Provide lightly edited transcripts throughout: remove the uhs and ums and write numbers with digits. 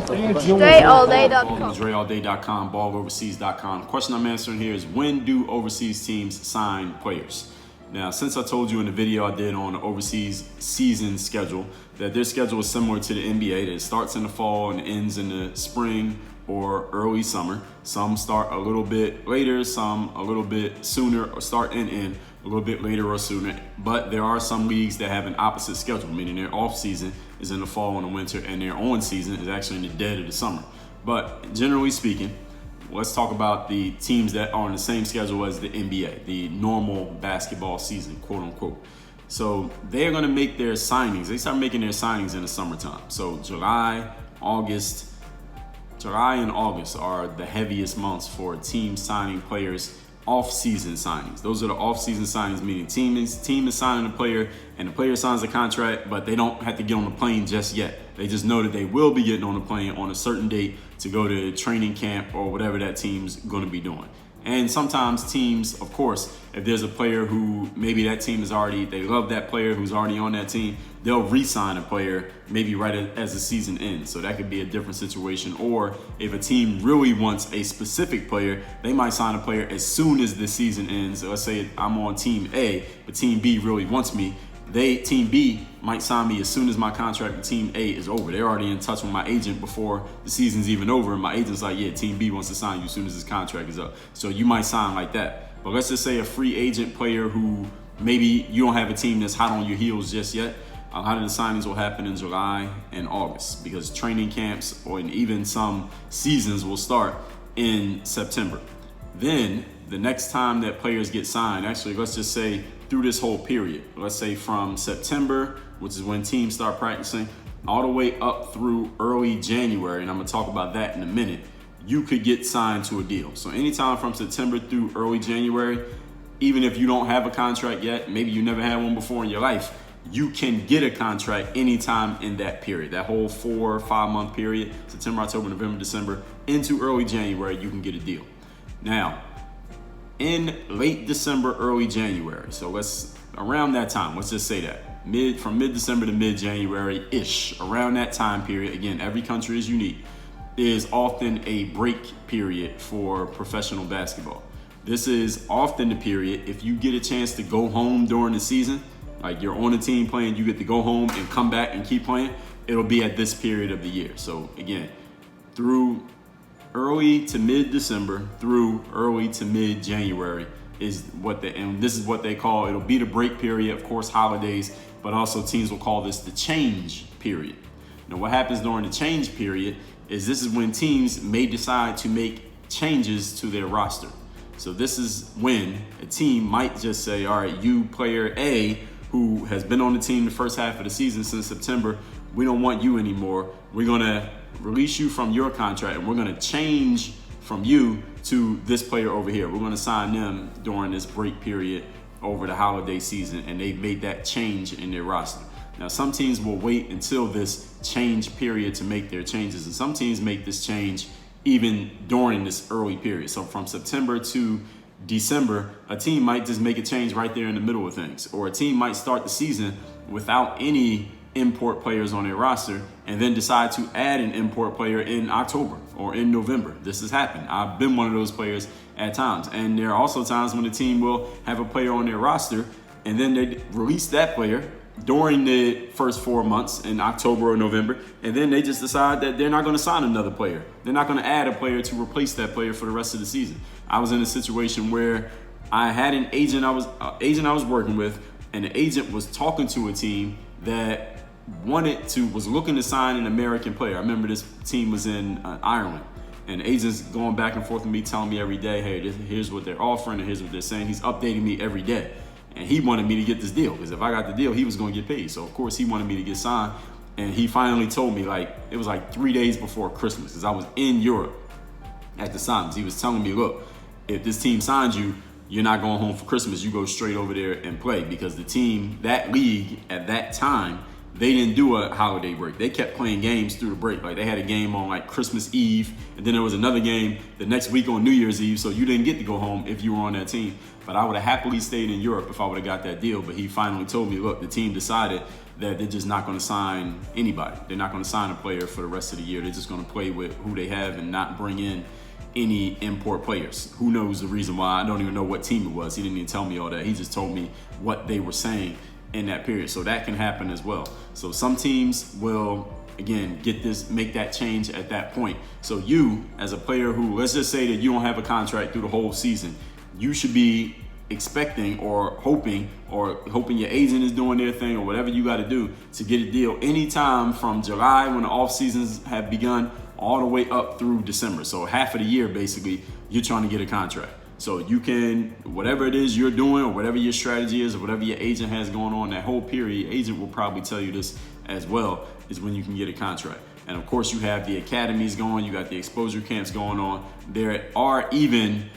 DreAllDay.com. DreAllDay.com, balloverseas.com. The question I'm answering here is, when do overseas teams sign players? Now, since I told you in the video I did on the overseas season schedule that their schedule is similar to the NBA, that it starts in the fall and ends in the spring or early summer. Some start a little bit later, some a little bit sooner, or start and end a little bit later or sooner. But there are some leagues that have an opposite schedule, meaning their off season is in the fall and the winter, and their on season is actually in the dead of the summer. But generally speaking, let's talk about the teams that are on the same schedule as the NBA, the normal basketball season, quote unquote. So they are going to make their signings. They start making their signings in the summertime. So July and August are the heaviest months for teams signing players, off-season signings. Those are the off-season signings, meaning team is signing a player and the player signs a contract, but they don't have to get on the plane just yet. They just know that they will be getting on the plane on a certain date to go to training camp or whatever that team's going to be doing. And sometimes teams, of course, if there's a player who maybe that team is already, they love that player who's already on that team, they'll re-sign a player maybe right as the season ends. So that could be a different situation. Or if a team really wants a specific player, they might sign a player as soon as the season ends. So let's say I'm on team A, but team B really wants me. Team B might sign me as soon as my contract with team A is over. They're already in touch with my agent before the season's even over, and my agent's like, yeah, team B wants to sign you as soon as his contract is up. So you might sign like that. But let's just say a free agent player who maybe you don't have a team that's hot on your heels just yet. A lot of the signings will happen in July and August because training camps or even some seasons will start in September. Then the next time that players get signed, actually, let's just say through this whole period, let's say from September, which is when teams start practicing, all the way up through early January, and I'm gonna talk about that in a minute, you could get signed to a deal. So anytime from September through early January, even if you don't have a contract yet, maybe you never had one before in your life, you can get a contract anytime in that period. That whole 4 or 5 month period, September, October, November, December, into early January, you can get a deal. Now, in late December, early January, so around that time, let's just say that, from mid-December to mid-January-ish, around that time period, again, every country is unique, is often a break period for professional basketball. This is often the period, if you get a chance to go home during the season, like you're on a team playing, you get to go home and come back and keep playing, it'll be at this period of the year. So again, through early to mid-December through early to mid-January and this is what they call, it'll be the break period, of course, holidays, but also teams will call this the change period. Now, what happens during the change period is this is when teams may decide to make changes to their roster. So this is when a team might just say, all right, you player A, who has been on the team the first half of the season since September, we don't want you anymore. We're gonna release you from your contract and we're gonna change from you to this player over here. We're gonna sign them during this break period over the holiday season, and they've made that change in their roster. Now, some teams will wait until this change period to make their changes, and some teams make this change even during this early period. So from September to December, a team might just make a change right there in the middle of things, or a team might start the season without any import players on their roster and then decide to add an import player in October or in November. This has happened. I've been one of those players at times. And there are also times when the team will have a player on their roster and then they release that player during the first 4 months in October or November, and then they just decide that they're not going to sign another player. They're not going to add a player to replace that player for the rest of the season. I was in a situation where I had an agent I was working with, and the agent was talking to a team that was looking to sign an American player. I remember this team was in Ireland, and the agent's going back and forth with me, telling me every day, hey, here's what they're offering, and here's what they're saying. He's updating me every day. And he wanted me to get this deal, because if I got the deal, he was going to get paid. So, of course, he wanted me to get signed. And he finally told me, it was 3 days before Christmas, because I was in Europe at the signs. He was telling me, look, if this team signs you, you're not going home for Christmas. You go straight over there and play, because the team, that league at that time, they didn't do a holiday break. They kept playing games through the break. They had a game on Christmas Eve, and then there was another game the next week on New Year's Eve, so you didn't get to go home if you were on that team. But I would have happily stayed in Europe if I would have got that deal. But he finally told me, look, the team decided that they're just not going to sign anybody. They're not going to sign a player for the rest of the year. They're just going to play with who they have and not bring in any import players. Who knows the reason why? I don't even know what team it was. He didn't even tell me all that. He just told me what they were saying in that period. So that can happen as well. So some teams will, again, make that change at that point. So you, as a player who, let's just say that you don't have a contract through the whole season, you should be expecting or hoping your agent is doing their thing or whatever you got to do to get a deal anytime from July when the off seasons have begun all the way up through December. So half of the year, basically, you're trying to get a contract. So you can, whatever it is you're doing or whatever your strategy is or whatever your agent has going on that whole period, your agent will probably tell you this as well, is when you can get a contract. And of course you have the academies going, you got the exposure camps going on. There are even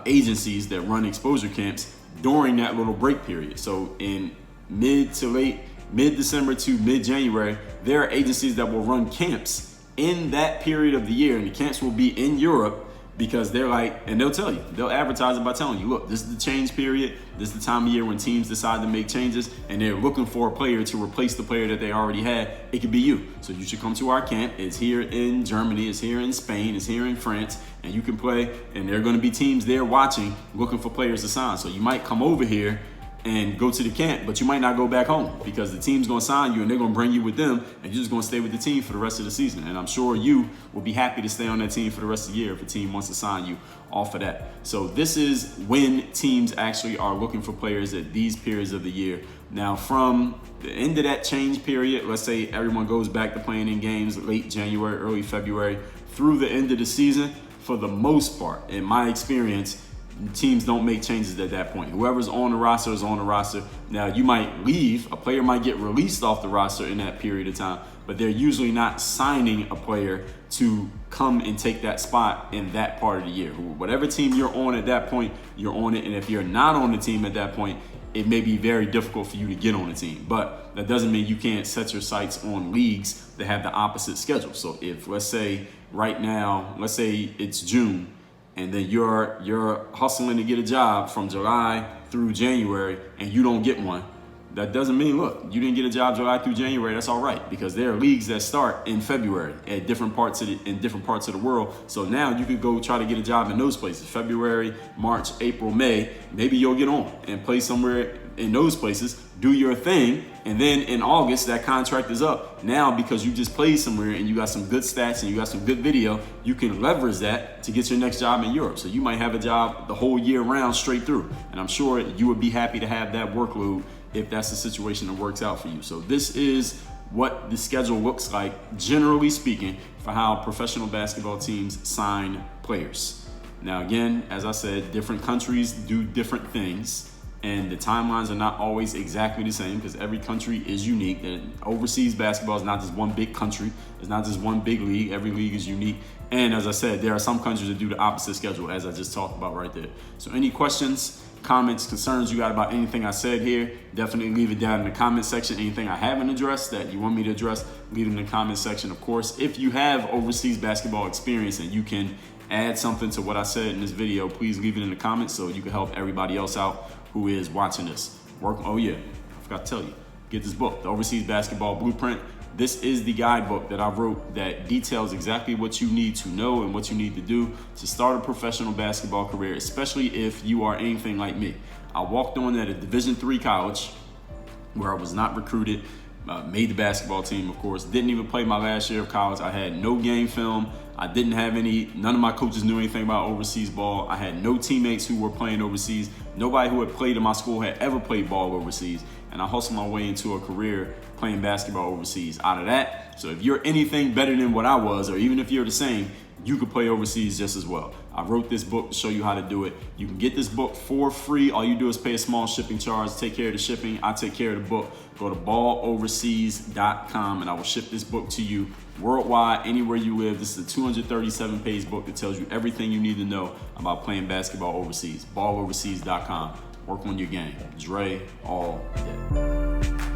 agencies that run exposure camps during that little break period. So in mid-December to mid-January, there are agencies that will run camps in that period of the year, and the camps will be in Europe because they're like, and they'll tell you, they'll advertise it by telling you, look, this is the change period, this is the time of year when teams decide to make changes, and they're looking for a player to replace the player that they already had. It could be you. So you should come to our camp. It's here in Germany, it's here in Spain, it's here in France, and you can play, and there are going to be teams there watching, looking for players to sign. So you might come over here and go to the camp, but you might not go back home because the team's going to sign you and they're going to bring you with them, and you're just going to stay with the team for the rest of the season. And I'm sure you will be happy to stay on that team for the rest of the year if a team wants to sign you off of that. So this is when teams actually are looking for players at these periods of the year. Now, from the end of that change period, let's say everyone goes back to playing in games late January, early February, through the end of the season, for the most part, in my experience, teams don't make changes at that point. Whoever's on the roster is on the roster. Now, you might leave. A player might get released off the roster in that period of time, but they're usually not signing a player to come and take that spot in that part of the year. Whatever team you're on at that point, you're on it. And if you're not on the team at that point, it may be very difficult for you to get on the team. But that doesn't mean you can't set your sights on leagues that have the opposite schedule. So if, let's say right now, let's say it's June, and then you're hustling to get a job from July through January and you don't get one, that doesn't mean, look, you didn't get a job July through January, that's all right, because there are leagues that start in February at different parts of the world. So now you could go try to get a job in those places, February, March, April, May. Maybe you'll get on and play somewhere in those places, do your thing, and then in August that contract is up. Now, because you just played somewhere and you got some good stats and you got some good video, you can leverage that to get your next job in Europe. So you might have a job the whole year round straight through, and I'm sure you would be happy to have that workload if that's the situation that works out for you. So this is what the schedule looks like, generally speaking, for how professional basketball teams sign players. Now, again, as I said, different countries do different things, and the timelines are not always exactly the same because every country is unique. And overseas basketball is not just one big country. It's not just one big league. Every league is unique. And as I said, there are some countries that do the opposite schedule, as I just talked about right there. So any questions, comments, concerns you got about anything I said here, definitely leave it down in the comment section. Anything I haven't addressed that you want me to address, leave it in the comment section. Of course, if you have overseas basketball experience and you can add something to what I said in this video, please leave it in the comments so you can help everybody else out who is watching this. Oh yeah, I forgot to tell you, get this book, The Overseas Basketball Blueprint. This is the guidebook that I wrote that details exactly what you need to know and what you need to do to start a professional basketball career, especially if you are anything like me. I walked on at a Division III college where I was not recruited, made the basketball team, of course, didn't even play my last year of college. I had no game film. I didn't have none of my coaches knew anything about overseas ball. I had no teammates who were playing overseas. Nobody who had played in my school had ever played ball overseas. And I hustled my way into a career playing basketball overseas out of that. So if you're anything better than what I was, or even if you're the same, you could play overseas just as well. I wrote this book to show you how to do it. You can get this book for free. All you do is pay a small shipping charge, take care of the shipping. I take care of the book. Go to balloverseas.com and I will ship this book to you worldwide, anywhere you live. This is a 237-page book that tells you everything you need to know about playing basketball overseas. balloverseas.com. Work on your game. Dre all day.